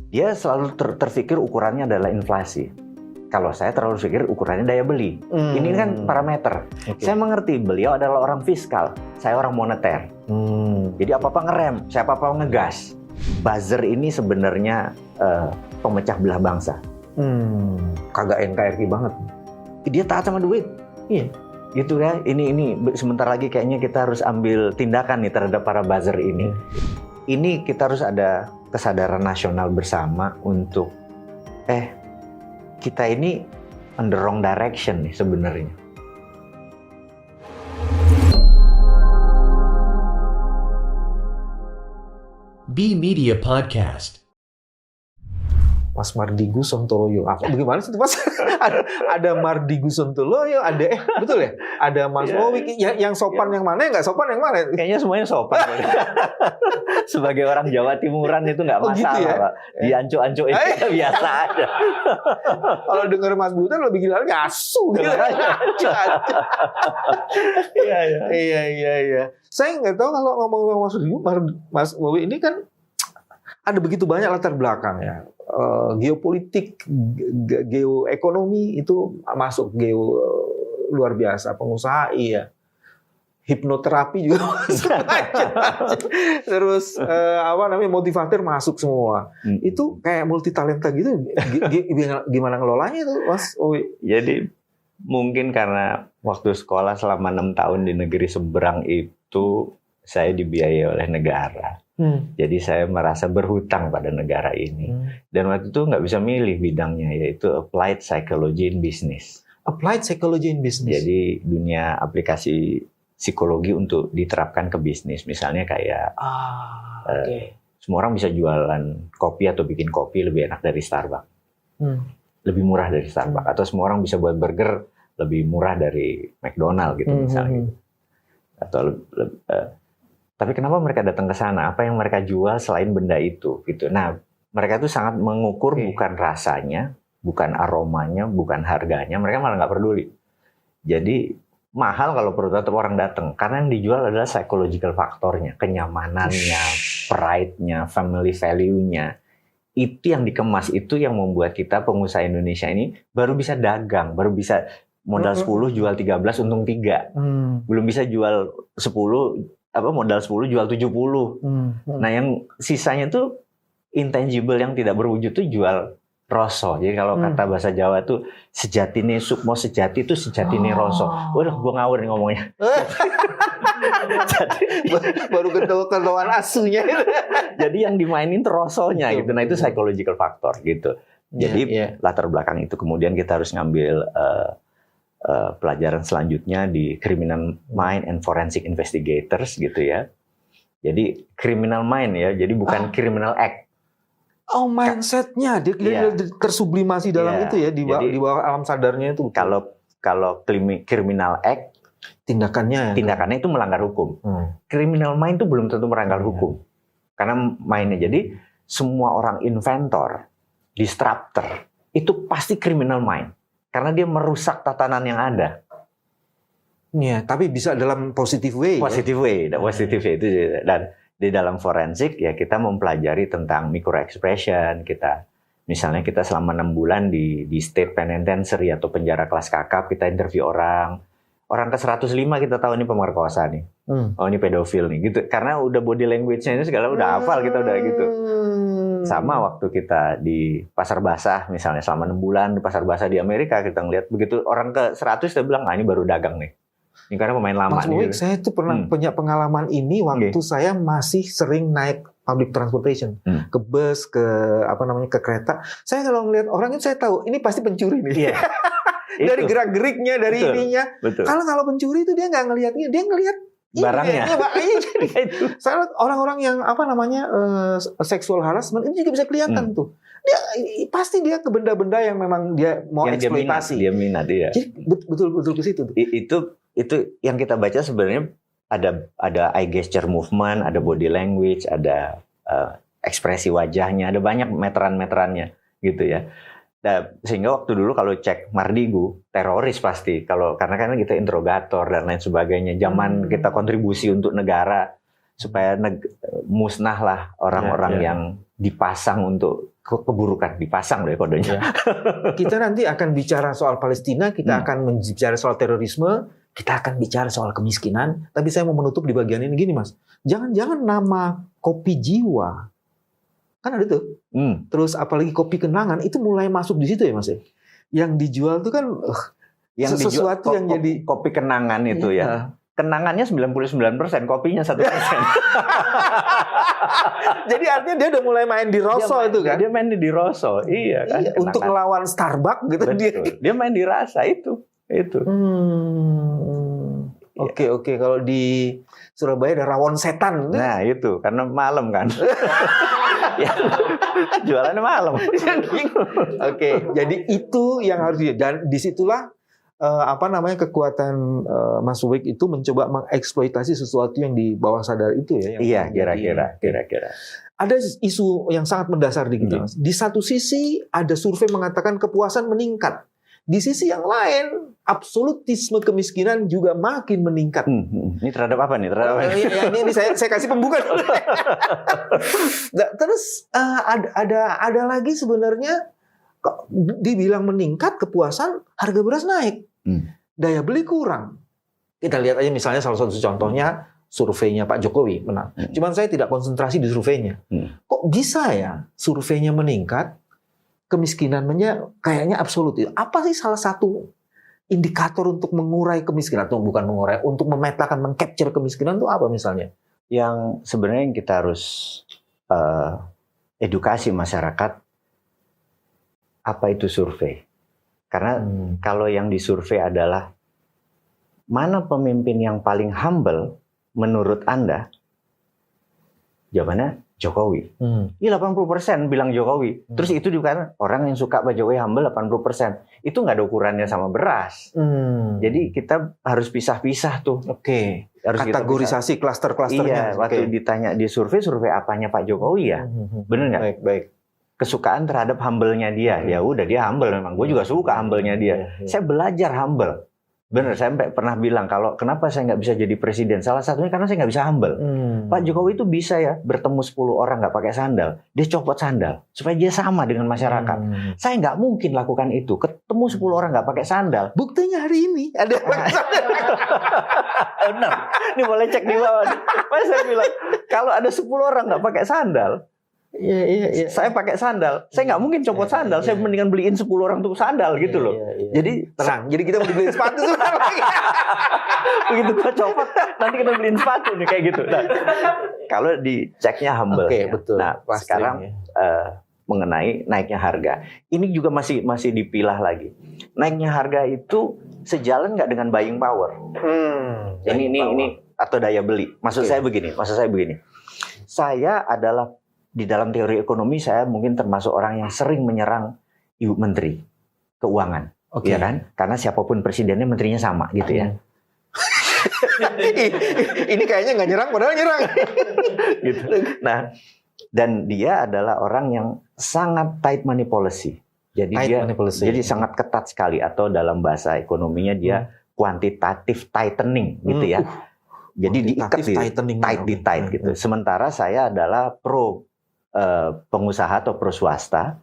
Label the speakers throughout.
Speaker 1: Dia selalu terpikir ukurannya adalah inflasi. Kalau saya terlalu pikir ukurannya daya beli. Ini kan parameter. Saya mengerti beliau adalah orang fiskal, saya orang moneter. Jadi apa-apa ngerem, saya apa-apa ngegas. Buzzer ini sebenarnya pemecah belah bangsa.
Speaker 2: Kagak NKRI banget.
Speaker 1: Dia taat sama duit.
Speaker 2: Iya.
Speaker 1: Gitu ya. Ini sebentar lagi kayaknya kita harus ambil tindakan nih terhadap para buzzer ini. Ini kita harus ada kesadaran nasional bersama untuk kita ini on the wrong direction nih sebenarnya.
Speaker 3: B Media Podcast.
Speaker 2: Mas Mardigu Sontoloyo. Bagaimana sih itu Mas? ada Mardigu Sontoloyo, ada betul ya? Ada Mas Wowi. Yang sopan yang mana? Yang nggak sopan yang mana?
Speaker 1: Kayaknya semuanya sopan. Sebagai orang Jawa Timuran itu nggak masalah, gitu ya? Pak. Diancu-ancu itu biasa aja.
Speaker 2: Kalau dengar Mas Butan lebih gila lagi asu gitu. Iya. Saya nggak tahu kalau ngomong Mas Wowi ini kan ada begitu banyak latar belakang ya. Geopolitik, geoekonomi itu masuk, luar biasa, pengusaha iya, hipnoterapi juga masuk. Terus motivator masuk semua. Itu kayak multi talenta gitu. Gimana ngelolanya itu, Mas Owi?
Speaker 1: Jadi mungkin karena waktu sekolah selama 6 tahun di negeri seberang itu saya dibiayai oleh negara. Jadi saya merasa berhutang pada negara ini. Dan waktu itu nggak bisa milih bidangnya, yaitu Applied Psychology in Business.
Speaker 2: Applied Psychology in Business?
Speaker 1: Jadi dunia aplikasi psikologi untuk diterapkan ke bisnis. Misalnya kayak semua orang bisa jualan kopi atau bikin kopi lebih enak dari Starbucks. Lebih murah dari Starbucks. Atau semua orang bisa buat burger lebih murah dari McDonald's gitu misalnya. Gitu. Atau tapi kenapa mereka datang ke sana? Apa yang mereka jual selain benda itu? Gitu. Nah, mereka itu sangat mengukur bukan rasanya, bukan aromanya, bukan harganya. Mereka malah nggak peduli. Jadi mahal kalau perlu tetap orang datang. Karena yang dijual adalah psychological faktornya, kenyamanannya, pride-nya, family value-nya. Itu yang dikemas, itu yang membuat kita pengusaha Indonesia ini baru bisa dagang, baru bisa modal 10 jual 13 untung 3. Belum bisa jual 10 modal 10 jual 70. Nah, yang sisanya tuh intangible yang tidak berwujud tuh jual rasa. Jadi kalau kata bahasa Jawa tuh sejatine sukmo sejati itu sejatine rasa. Waduh, gua ngawur nih ngomongnya.
Speaker 2: Baru ketahuan asunya.
Speaker 1: Jadi yang dimainin tuh rasanya gitu. Nah, itu psychological factor gitu. Jadi latar belakang itu kemudian kita harus ngambil pelajaran selanjutnya di Criminal Mind and Forensic Investigators gitu ya. Jadi Criminal Mind ya, jadi bukan Criminal Act.
Speaker 2: Oh, mindsetnya dia tersublimasi dalam itu ya, di bawah alam sadarnya itu.
Speaker 1: Kalau Criminal Act tindakannya itu melanggar hukum. Criminal Mind itu belum tentu melanggar hukum. Karena mainnya jadi semua orang inventor, disruptor itu pasti criminal mind. Karena dia merusak tatanan yang ada.
Speaker 2: Iya, tapi bisa dalam positive way.
Speaker 1: Positive way itu. Dan di dalam forensik ya kita mempelajari tentang micro expression. Misalnya kita selama 6 bulan di state penitentiary atau penjara kelas kakap, kita interview orang ke 105 kita tahu ini pemerkosa nih. Oh, ini pedofil nih gitu. Karena udah body language-nya ini segala udah hafal kita udah gitu. Sama waktu kita di Pasar Basah misalnya selama 6 bulan di Pasar Basah di Amerika kita ngelihat begitu orang ke 100 kita bilang ini baru dagang nih. Ini karena pemain lama.
Speaker 2: Mas Wowi, saya tuh pernah punya pengalaman ini waktu saya masih sering naik public transportation, ke bus, ke kereta. Saya kalau ngelihat orang itu saya tahu ini pasti pencuri nih. Dari gerak-geriknya, dari ininya. Kalau pencuri itu dia nggak ngelihatnya, dia ngelihat
Speaker 1: barangnya.
Speaker 2: Saya orang-orang yang sexual harassment itu juga bisa kelihatan tuh. Pasti dia ke benda-benda yang memang dia mau eksploitasi.
Speaker 1: Dia minat dia.
Speaker 2: Jadi betul-betul ke situ.
Speaker 1: Itu yang kita baca sebenarnya ada eye gesture movement, ada body language, ada ekspresi wajahnya, ada banyak meteran-meterannya gitu ya. Nah, sehingga waktu dulu kalau cek Mardigu, teroris pasti. Karena kita interrogator dan lain sebagainya. Zaman kita kontribusi untuk negara supaya musnah lah orang-orang yang dipasang untuk keburukan, dipasang deh kodenya.
Speaker 2: Ya. Kita nanti akan bicara soal Palestina, kita akan bicara soal terorisme, kita akan bicara soal kemiskinan. Tapi saya mau menutup di bagian ini gini, Mas. Jangan-jangan nama kopi jiwa, kan ada tuh. Terus apalagi kopi kenangan itu mulai masuk di situ ya, Mas. Yang dijual tuh kan
Speaker 1: yang
Speaker 2: sesuatu yang jadi
Speaker 1: kopi kenangan itu ya. Kenangannya 99%, kopinya 1%.
Speaker 2: Jadi artinya dia udah mulai main di Rosso itu kan?
Speaker 1: Dia main di Rosso, iya kan.
Speaker 2: Iya, untuk ngelawan Starbucks gitu.
Speaker 1: Dia main di rasa itu.
Speaker 2: Oke. Kalau di Surabaya ada rawon setan.
Speaker 1: Nah itu, karena malam kan. Jualannya malam.
Speaker 2: Oke, jadi itu yang harus dan disitulah kekuatan Mas Wik itu mencoba mengeksploitasi sesuatu yang di bawah sadar itu ya.
Speaker 1: Iya, kira-kira.
Speaker 2: Ada isu yang sangat mendasar di kita. Di satu sisi ada survei mengatakan kepuasan meningkat. Di sisi yang lain absolutisme kemiskinan juga makin meningkat.
Speaker 1: Ini terhadap apa nih?
Speaker 2: Ini saya kasih pembuka dulu. Terus ada lagi sebenarnya kok dibilang meningkat kepuasan, harga beras naik. Daya beli kurang. Kita lihat aja misalnya salah satu contohnya surveinya Pak Jokowi menang. Cuman saya tidak konsentrasi di surveinya. Kok bisa ya surveinya meningkat, kemiskinannya kayaknya absolut. Apa sih salah satu indikator untuk mengurai kemiskinan? Atau bukan mengurai, untuk memetakan, mengcapture kemiskinan itu apa misalnya?
Speaker 1: Yang sebenarnya kita harus edukasi masyarakat, apa itu survei. Karena kalau yang disurvei adalah mana pemimpin yang paling humble menurut Anda, jawabannya Jokowi. Ini 80% bilang Jokowi. Terus itu juga orang yang suka Pak Jokowi humble 80%. Itu nggak ada ukurannya sama beras. Jadi kita harus pisah-pisah tuh.
Speaker 2: Oke. Harus kategorisasi klaster-klasternya.
Speaker 1: Iya, waktu ditanya di survei apanya Pak Jokowi ya? Bener nggak?
Speaker 2: Baik.
Speaker 1: Kesukaan terhadap humble-nya dia. Ya udah dia humble memang. Gue juga suka humble-nya dia. Saya belajar humble. Bener, saya pernah bilang kalau kenapa saya nggak bisa jadi presiden. Salah satunya karena saya nggak bisa humble. Pak Jokowi itu bisa ya bertemu 10 orang nggak pakai sandal. Dia copot sandal supaya dia sama dengan masyarakat. Saya nggak mungkin lakukan itu. Ketemu 10 orang nggak pakai sandal.
Speaker 2: Buktinya hari ini ada.
Speaker 1: Benar. Ini boleh cek di bawah. Pas saya bilang kalau ada 10 orang nggak pakai sandal.
Speaker 2: Iya.
Speaker 1: Saya pakai sandal. Saya nggak mungkin copot sandal. Saya mendingan beliin 10 orang tuh sandal gitu loh. Jadi
Speaker 2: tenang. Jadi kita mau dibeliin sepatu sebentar lagi.
Speaker 1: Begitu kita copot, nanti kita beliin sepatu nih kayak gitu. Nah, kalau diceknya humble.
Speaker 2: Oke, betul.
Speaker 1: Nah, sekarang mengenai naiknya harga. Ini juga masih dipilah lagi. Naiknya harga itu sejalan nggak dengan buying power? Ini atau daya beli. Maksud saya begini. Saya adalah di dalam teori ekonomi saya mungkin termasuk orang yang sering menyerang Ibu Menteri Keuangan, ya kan? Karena siapapun presidennya menterinya sama gitu ya.
Speaker 2: Ini kayaknya nggak nyerang, padahal nyerang.
Speaker 1: Gitu. Nah, dan dia adalah orang yang sangat tight money policy. Jadi sangat ketat sekali, atau dalam bahasa ekonominya dia quantitative tightening gitu ya. Jadi diikat tight gitu. Sementara saya adalah pro pengusaha atau pro swasta.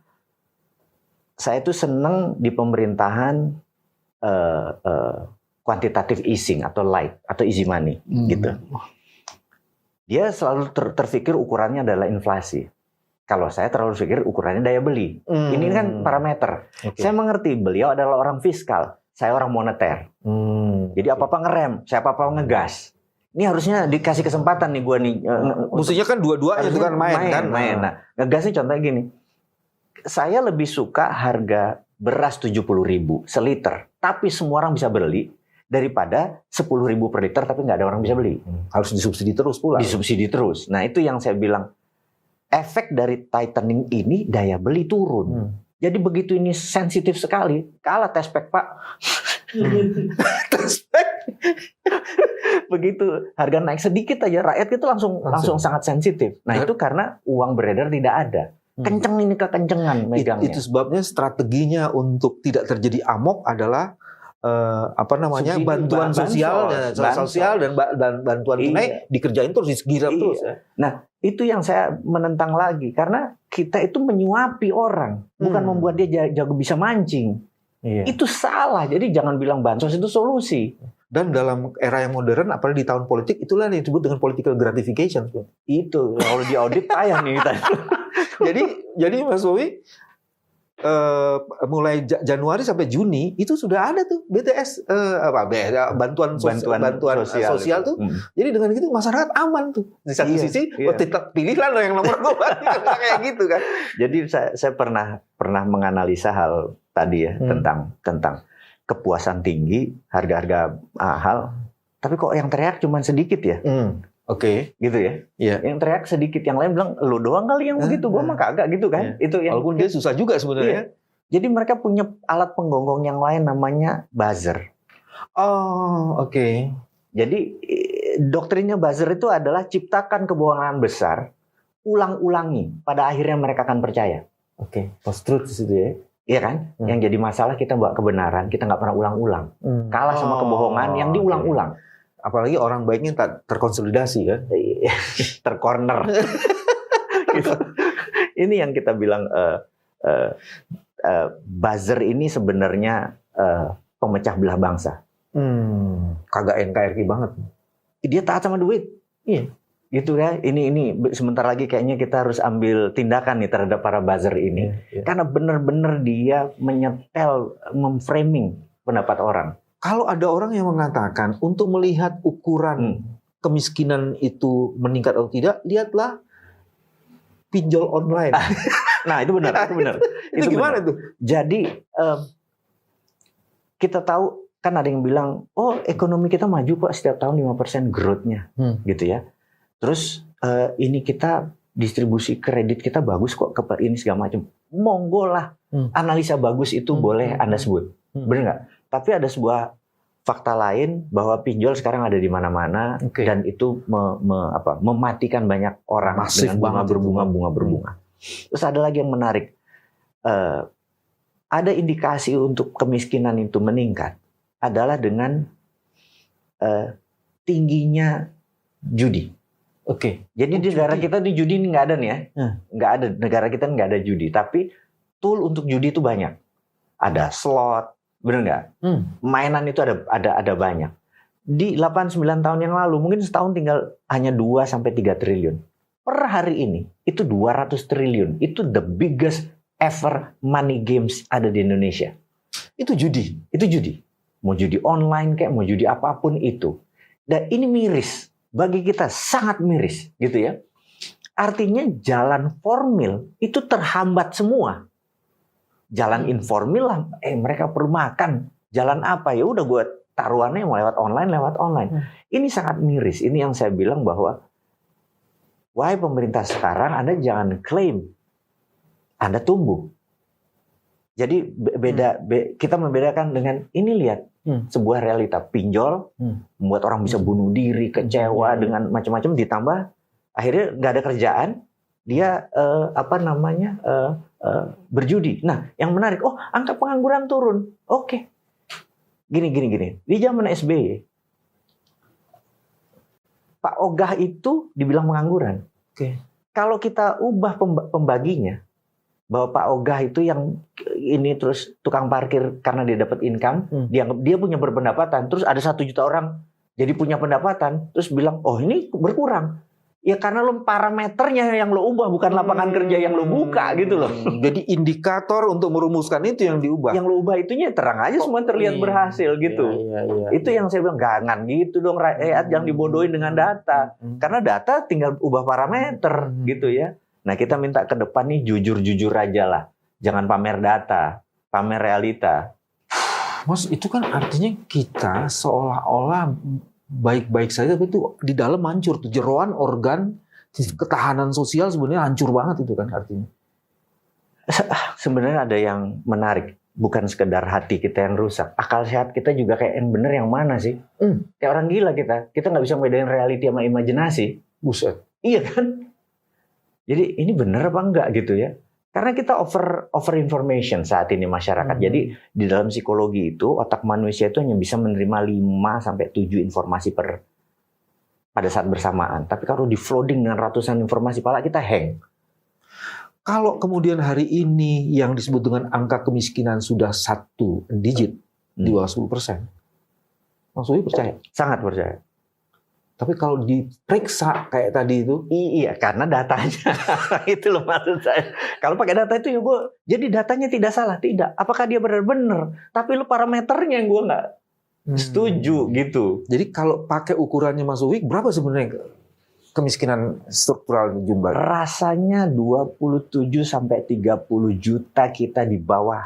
Speaker 1: Saya tuh seneng di pemerintahan quantitative easing atau light atau easy money gitu. Dia selalu terpikir ukurannya adalah inflasi. Kalau saya terlalu pikir ukurannya daya beli. Ini kan parameter. Saya mengerti beliau adalah orang fiskal, saya orang moneter. Jadi apa-apa ngerem, saya apa-apa ngegas. Ini harusnya dikasih kesempatan nih gue nih.
Speaker 2: Mestinya kan dua-duanya itu kan main kan.
Speaker 1: Nah, ngegasnya contohnya gini. Saya lebih suka harga beras 70.000 seliter, tapi semua orang bisa beli, daripada 10.000 per liter tapi nggak ada orang bisa beli.
Speaker 2: Harus disubsidi terus pula.
Speaker 1: Disubsidi terus. Nah itu yang saya bilang. Efek dari tightening ini daya beli turun. Jadi begitu ini sensitif sekali. Kalah tespek Pak. Tespek. Begitu harga naik sedikit aja rakyat itu langsung sangat sensitif. Nah itu karena uang beredar tidak ada. Kenceng ini kekencengan megangnya.
Speaker 2: Itu sebabnya strateginya untuk tidak terjadi amok adalah Subsidi, bantuan sosial dan bantuan tunai dikerjain terus, digirap terus. Ya.
Speaker 1: Nah, itu yang saya menentang lagi karena kita itu menyuapi orang, bukan membuat dia jago bisa mancing.
Speaker 2: Iya.
Speaker 1: Itu salah. Jadi jangan bilang bansos itu solusi.
Speaker 2: Dan dalam era yang modern, apalagi di tahun politik, itulah yang disebut dengan political gratification.
Speaker 1: Itu kalau di audit payah nih kita.
Speaker 2: jadi Mas Bowie, mulai Januari sampai Juni itu sudah ada tuh BTS bantuan sosial tuh. Jadi dengan gitu masyarakat aman tuh. Di satu sisi pilihlah yang nomor 2 kayak gitu kan.
Speaker 1: Jadi saya pernah menganalisa hal tadi ya tentang kepuasan tinggi, harga-harga mahal, tapi kok yang teriak cuma sedikit ya.
Speaker 2: Oke,
Speaker 1: gitu ya.
Speaker 2: Iya.
Speaker 1: Yang teriak sedikit, yang lain bilang lo doang kali yang begitu, gua mah kagak gitu kan. Itu yang
Speaker 2: walaupun dia susah juga sebenarnya.
Speaker 1: Jadi mereka punya alat penggonggong yang lain namanya buzzer.
Speaker 2: Oh, oke.
Speaker 1: Jadi doktrinnya buzzer itu adalah ciptakan kebohongan besar, ulang-ulangi, pada akhirnya mereka akan percaya.
Speaker 2: Oke, post-truth itu ya.
Speaker 1: Iya kan? Yang jadi masalah kita bawa kebenaran, kita nggak pernah ulang-ulang. Kalah sama kebohongan yang diulang-ulang.
Speaker 2: Apalagi orang baiknya tak terkonsolidasi kan,
Speaker 1: tercorner. Gitu. Ini yang kita bilang buzzer ini sebenarnya pemecah belah bangsa.
Speaker 2: Kagak NKRI banget.
Speaker 1: Dia taat sama duit.
Speaker 2: Iya.
Speaker 1: Gitu ya. Ini sebentar lagi kayaknya kita harus ambil tindakan nih terhadap para buzzer ini. Karena benar-benar dia menyetel, memframing pendapat orang.
Speaker 2: Kalau ada orang yang mengatakan untuk melihat ukuran kemiskinan itu meningkat atau tidak, lihatlah pinjol online.
Speaker 1: Nah, itu benar.
Speaker 2: Itu gimana tuh?
Speaker 1: Jadi kita tahu kan ada yang bilang, oh ekonomi kita maju kok setiap tahun 5% growth-nya, gitu ya. Terus ini kita distribusi kredit kita bagus kok ke ini segala macam. Monggo lah, analisa bagus itu boleh Anda sebut, benar nggak? Tapi ada sebuah fakta lain bahwa pinjol sekarang ada di mana-mana dan itu mematikan banyak orang.
Speaker 2: Masif
Speaker 1: dengan bunga berbunga. Terus ada lagi yang menarik, ada indikasi untuk kemiskinan itu meningkat adalah dengan tingginya judi. Jadi di negara kita di judi ini nggak ada nih ya, nggak ada, negara kita nggak ada judi, tapi tool untuk judi itu banyak. Ada slot. Benar nggak? Mainan itu ada banyak. Di 8-9 tahun yang lalu, mungkin setahun tinggal hanya 2-3 triliun. Per hari ini, itu 200 triliun. Itu the biggest ever money games ada di Indonesia.
Speaker 2: Itu judi?
Speaker 1: Itu judi. Mau judi online kayak, mau judi apapun itu. Dan ini miris. Bagi kita sangat miris. Gitu ya. Artinya jalan formil itu terhambat semua. Jalan informal lah, mereka perlu makan. Jalan apa? Ya udah gue taruhannya mau lewat online. Ini sangat miris. Ini yang saya bilang bahwa wahai pemerintah sekarang, Anda jangan klaim Anda tumbuh. Jadi kita membedakan dengan ini, lihat sebuah realita pinjol membuat orang bisa bunuh diri, kecewa dengan macam-macam, ditambah akhirnya nggak ada kerjaan. Dia berjudi. Nah, yang menarik, angka pengangguran turun. Oke. Gini. Di zaman SBY, Pak Ogah itu dibilang pengangguran. Kalau kita ubah pembaginya, bahwa Pak Ogah itu yang ini terus tukang parkir karena dia dapat income, dia punya berpendapatan, terus ada 1 juta orang jadi punya pendapatan, terus bilang, ini berkurang. Ya karena lo parameternya yang lo ubah, bukan lapangan kerja yang lo buka gitu loh.
Speaker 2: Jadi indikator untuk merumuskan itu yang diubah.
Speaker 1: Yang lo ubah itunya terang aja semua terlihat berhasil gitu. Itu yang saya bilang, jangan gitu dong rakyat, jangan dibodohin dengan data. Karena data tinggal ubah parameter gitu ya. Nah kita minta ke depan nih jujur-jujur aja lah. Jangan pamer data, pamer realita.
Speaker 2: Mas, itu kan artinya kita seolah-olah baik-baik saja, tapi itu di dalam hancur tuh, jeroan organ ketahanan sosial sebenarnya hancur banget itu kan artinya.
Speaker 1: Sebenarnya ada yang menarik, bukan sekedar hati kita yang rusak, akal sehat kita juga kayak yang bener yang mana sih? Kayak orang gila kita nggak bisa membedain reality sama imajinasi.
Speaker 2: Buset.
Speaker 1: Iya kan? Jadi ini bener apa enggak gitu ya? Karena kita over information saat ini masyarakat. Jadi di dalam psikologi itu otak manusia itu hanya bisa menerima 5 sampai 7 informasi pada saat bersamaan. Tapi kalau di flooding dengan ratusan informasi, pala kita hang.
Speaker 2: Kalau kemudian hari ini yang disebut dengan angka kemiskinan sudah 1 digit di bawah 10%, Mas Uwi percaya?
Speaker 1: Sangat percaya.
Speaker 2: Tapi kalau diperiksa kayak tadi itu,
Speaker 1: iya, karena datanya itu loh maksud saya. Kalau pakai data itu ya gue, jadi datanya tidak salah, tidak. Apakah dia benar-benar? Tapi lu parameternya yang gue nggak setuju gitu.
Speaker 2: Jadi kalau pakai ukurannya Mas Uwi, berapa sebenarnya kemiskinan struktural jumlah?
Speaker 1: Rasanya 27 sampai 30 juta kita di bawah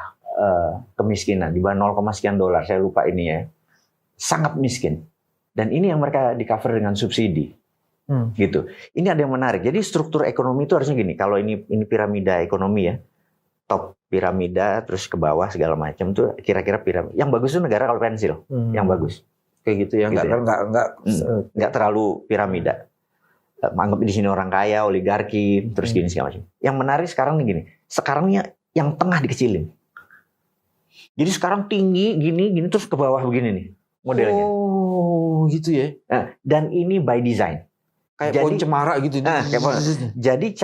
Speaker 1: kemiskinan, di bawah 0, sekian dolar. Saya lupa ini ya. Sangat miskin. Dan ini yang mereka di cover dengan subsidi, gitu. Ini ada yang menarik. Jadi struktur ekonomi itu harusnya gini. Kalau ini piramida ekonomi ya, top piramida, terus ke bawah segala macam tuh kira-kira piramida. Yang bagus itu negara kalau pensil, yang bagus.
Speaker 2: Kayak gitu ya,
Speaker 1: nggak terlalu piramida. Anggap di sini orang kaya, oligarki, terus gini segala macam. Yang menarik sekarang nih gini. Sekarangnya yang tengah dikecilin. Jadi sekarang tinggi gini terus ke bawah begini nih modelnya.
Speaker 2: Oh, gitu ya.
Speaker 1: Nah, dan ini by design.
Speaker 2: Kayak pohon cemara gitu.
Speaker 1: Jadi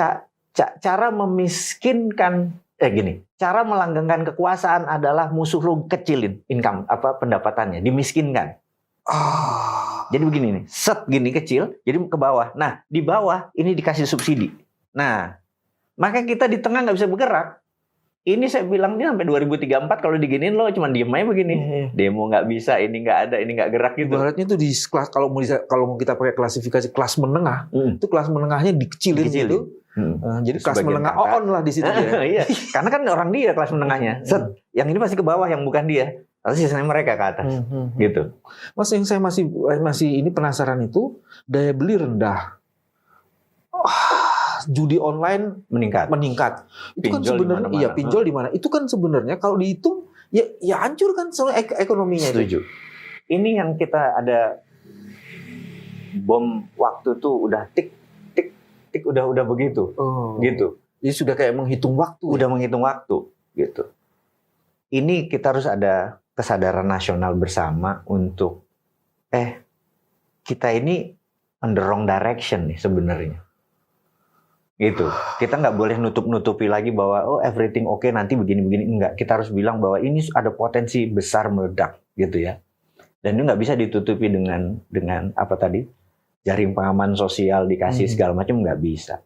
Speaker 1: cara memiskinkan gini, cara melanggengkan kekuasaan adalah musuh lu kecilin income pendapatannya, dimiskinkan. Jadi begini nih, set gini kecil, jadi ke bawah. Nah, di bawah ini dikasih subsidi. Nah, maka kita di tengah nggak bisa bergerak. Ini saya bilang dia sampai 2034 kalau diginiin lo cuma diem aja begini. Demo nggak bisa, ini nggak ada, ini nggak gerak gitu.
Speaker 2: Ibaratnya itu di kelas kalau mau kita pakai klasifikasi kelas menengah, itu kelas menengahnya dikecilin gitu. Jadi kelas menengah on lah di situ ya.
Speaker 1: Iya, karena kan orang dia kelas menengahnya. Set, yang ini pasti ke bawah, yang bukan dia. Lalu sisanya mereka ke atas, gitu.
Speaker 2: Mas, yang saya masih ini penasaran itu daya beli rendah. Judi online meningkat. Itu kan sebenarnya pinjol di mana? Itu kan sebenarnya kalau dihitung ya hancur kan soal ekonominya.
Speaker 1: Setuju. Ini yang kita ada bom waktu tuh udah tik udah begitu. Gitu.
Speaker 2: Jadi sudah kayak menghitung waktu.
Speaker 1: Udah menghitung waktu gitu. Ini kita harus ada kesadaran nasional bersama untuk kita ini on the wrong direction nih sebenarnya. Gitu. Kita nggak boleh nutupi lagi bahwa everything okay nanti begini-begini, enggak. Kita harus bilang bahwa ini ada potensi besar meledak gitu ya. Dan itu nggak bisa ditutupi dengan apa tadi? Jaring pengaman sosial dikasih segala macam, nggak bisa.